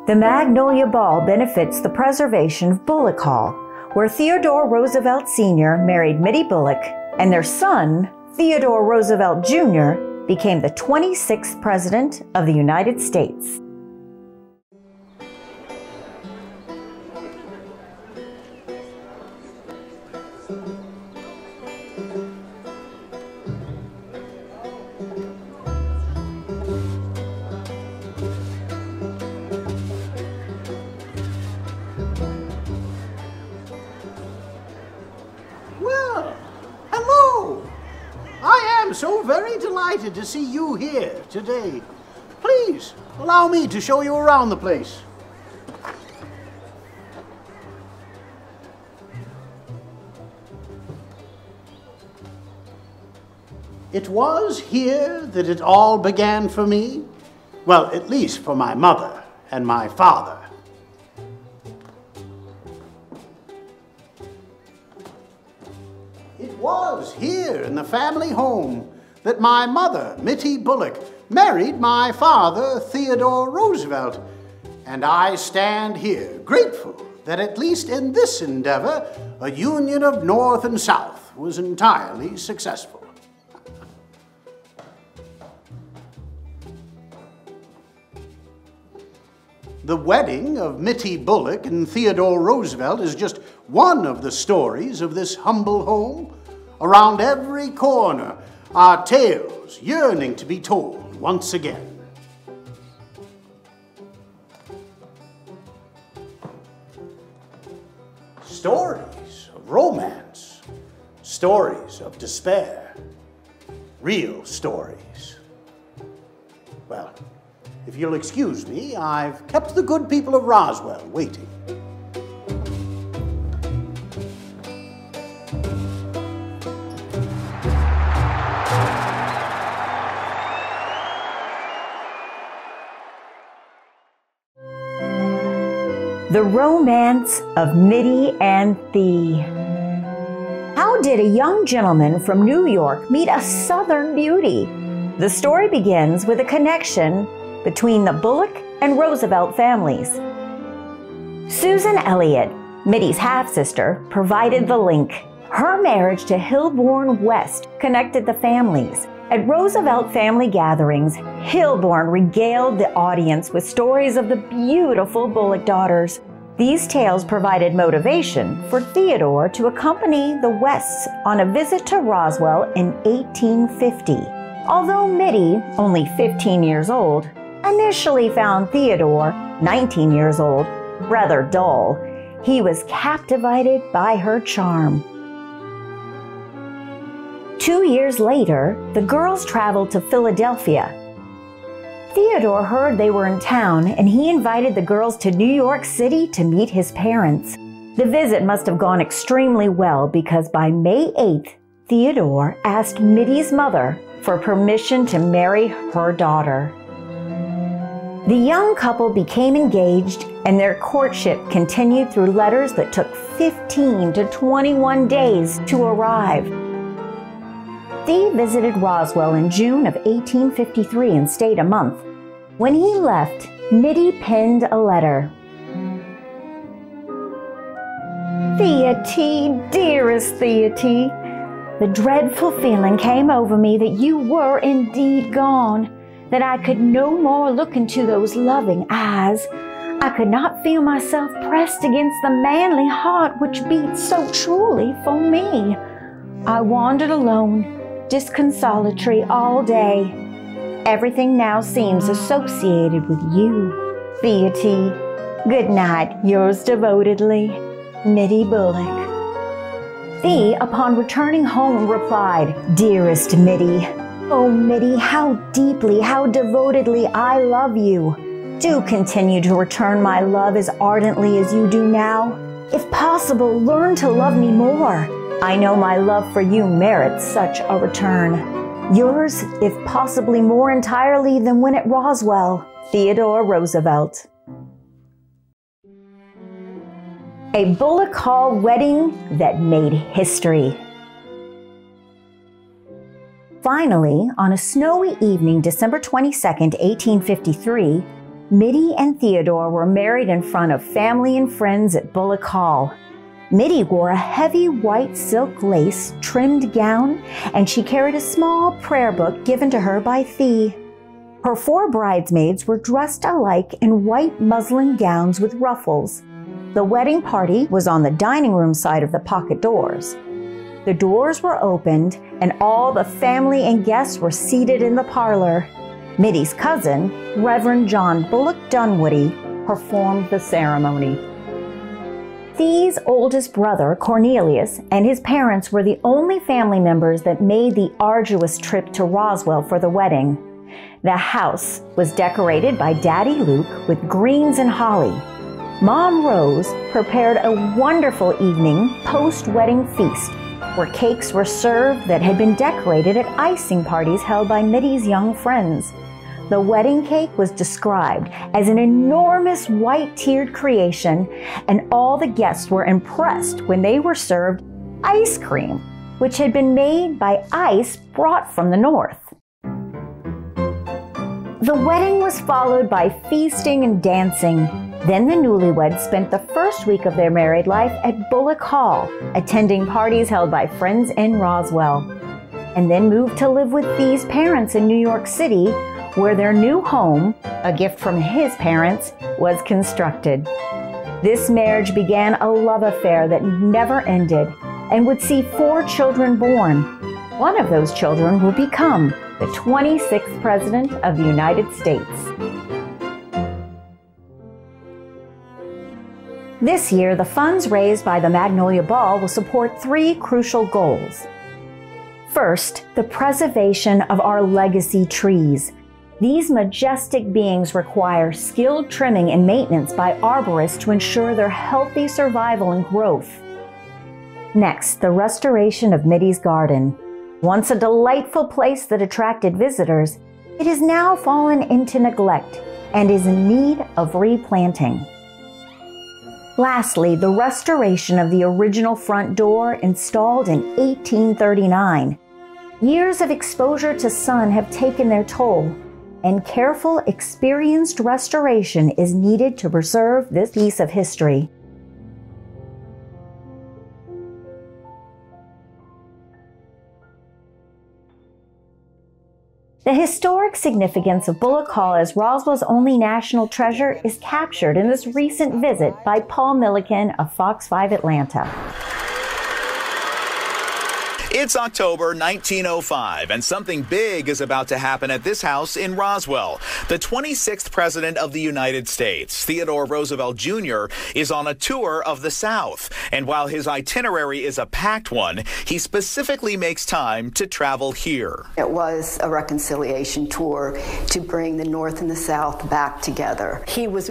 The Magnolia Ball benefits the preservation of Bulloch Hall, where Theodore Roosevelt Sr. married Mittie Bulloch, and their son, Theodore Roosevelt Jr., became the 26th President of the United States. I'm so very delighted to see you here today. Please, allow me to show you around the place. It was here that it all began for me. Well, at least for my mother and my father. It was here in the family home that my mother, Mittie Bulloch, married my father, Theodore Roosevelt, and I stand here grateful that at least in this endeavor, a union of North and South was entirely successful. The wedding of Mittie Bulloch and Theodore Roosevelt is just one of the stories of this humble home. Around every corner are tales yearning to be told once again. Stories of romance, stories of despair, real stories. Well, if you'll excuse me, I've kept the good people of Roswell waiting. The Romance of Mittie and Theo. How did a young gentleman from New York meet a Southern beauty? The story begins with a connection between the Bulloch and Roosevelt families. Susan Elliott, Mittie's half-sister, provided the link. Her marriage to Hilborn West connected the families. At Roosevelt family gatherings, Hilborn regaled the audience with stories of the beautiful Bulloch daughters. These tales provided motivation for Theodore to accompany the Wests on a visit to Roswell in 1850. Although Mittie, only 15 years old, initially found Theodore, 19 years old, rather dull, he was captivated by her charm. 2 years later, the girls traveled to Philadelphia. Theodore heard they were in town, and he invited the girls to New York City to meet his parents. The visit must have gone extremely well because by May 8th, Theodore asked Mittie's mother for permission to marry her daughter. The young couple became engaged, and their courtship continued through letters that took 15 to 21 days to arrive. Theo visited Roswell in June of 1853 and stayed a month. When he left, Mittie penned a letter. Theo, dearest Theo, the dreadful feeling came over me that you were indeed gone, that I could no more look into those loving eyes. I could not feel myself pressed against the manly heart which beats so truly for me. I wandered alone, disconsolatory all day. Everything now seems associated with you. Theo, good night, yours devotedly, Mittie Bulloch. Theo, upon returning home, replied, Dearest Mittie, oh Mittie, how deeply, how devotedly I love you. Do continue to return my love as ardently as you do now. If possible, learn to love me more. I know my love for you merits such a return. Yours, if possibly more entirely than when at Roswell, Theodore Roosevelt. A Bulloch Hall wedding that made history. Finally, on a snowy evening, December 22, 1853, Mittie and Theodore were married in front of family and friends at Bulloch Hall. Mittie wore a heavy white silk lace trimmed gown, and she carried a small prayer book given to her by Theo. Her 4 bridesmaids were dressed alike in white muslin gowns with ruffles. The wedding party was on the dining room side of the pocket doors. The doors were opened, and all the family and guests were seated in the parlor. Mittie's cousin, Reverend John Bulloch Dunwoody, performed the ceremony. Theo's oldest brother, Cornelius, and his parents were the only family members that made the arduous trip to Roswell for the wedding. The house was decorated by Daddy Luke with greens and holly. Mom Rose prepared a wonderful evening post-wedding feast where cakes were served that had been decorated at icing parties held by Mittie's young friends. The wedding cake was described as an enormous white-tiered creation, and all the guests were impressed when they were served ice cream, which had been made by ice brought from the north. The wedding was followed by feasting and dancing. Then the newlyweds spent the first week of their married life at Bulloch Hall, attending parties held by friends in Roswell, and then moved to live with Theo's parents in New York City, where their new home, a gift from his parents, was constructed. This marriage began a love affair that never ended and would see 4 children born. One of those children would become the 26th President of the United States. This year, the funds raised by the Magnolia Ball will support 3 crucial goals. First, the preservation of our legacy trees. These majestic beings require skilled trimming and maintenance by arborists to ensure their healthy survival and growth. Next, the restoration of Mittie's garden. Once a delightful place that attracted visitors, it has now fallen into neglect and is in need of replanting. Lastly, the restoration of the original front door installed in 1839. Years of exposure to sun have taken their toll, and careful, experienced restoration is needed to preserve this piece of history. The historic significance of Bulloch Hall as Roswell's only national treasure is captured in this recent visit by Paul Milliken of Fox 5 Atlanta. It's October 1905, and something big is about to happen at this house in Roswell. The 26th President of the United States, Theodore Roosevelt Jr., is on a tour of the South. And while his itinerary is a packed one, he specifically makes time to travel here. It was a reconciliation tour to bring the North and the South back together. He was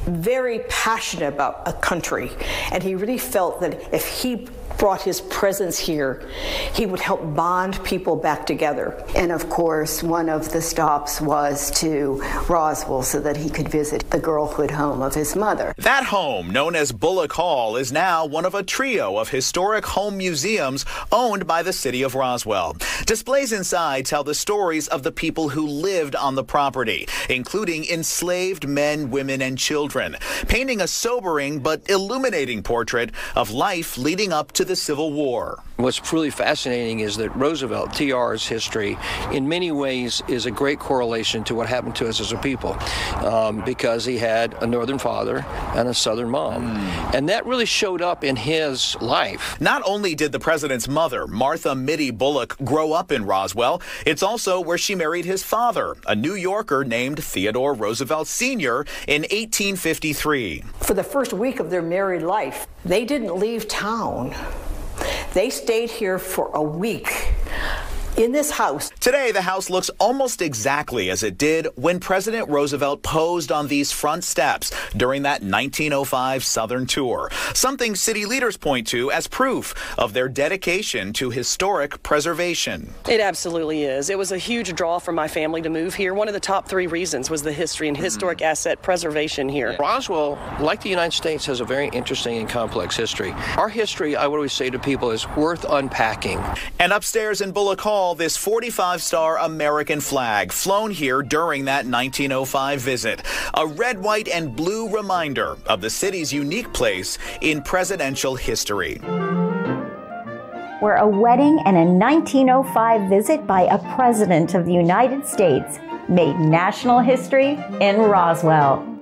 very passionate about a country, and he really felt that if he brought his presence here, he would help bond people back together. And of course, one of the stops was to Roswell so that he could visit the girlhood home of his mother. That home, known as Bulloch Hall, is now one of a trio of historic home museums owned by the city of Roswell. Displays inside tell the stories of the people who lived on the property, including enslaved men, women, and children, painting a sobering but illuminating portrait of life leading up to the Civil War. What's really fascinating is that Roosevelt, TR's history, in many ways is a great correlation to what happened to us as a people, because he had a northern father and a southern mom. And that really showed up in his life. Not only did the president's mother, Martha Mittie Bulloch, grow up in Roswell, it's also where she married his father, a New Yorker named Theodore Roosevelt Sr. in 1853. For the first week of their married life, they didn't leave town. They stayed here for a week in this house. Today, the house looks almost exactly as it did when President Roosevelt posed on these front steps during that 1905 Southern tour, something city leaders point to as proof of their dedication to historic preservation. It absolutely is. It was a huge draw for my family to move here. One of the top 3 reasons was the history and historic asset preservation here. Roswell, like the United States, has a very interesting and complex history. Our history, I would always say to people, is worth unpacking. And upstairs in Bulloch Hall, recall this 45-star American flag flown here during that 1905 visit, a red, white, and blue reminder of the city's unique place in presidential history. Where a wedding and a 1905 visit by a president of the United States made national history in Roswell.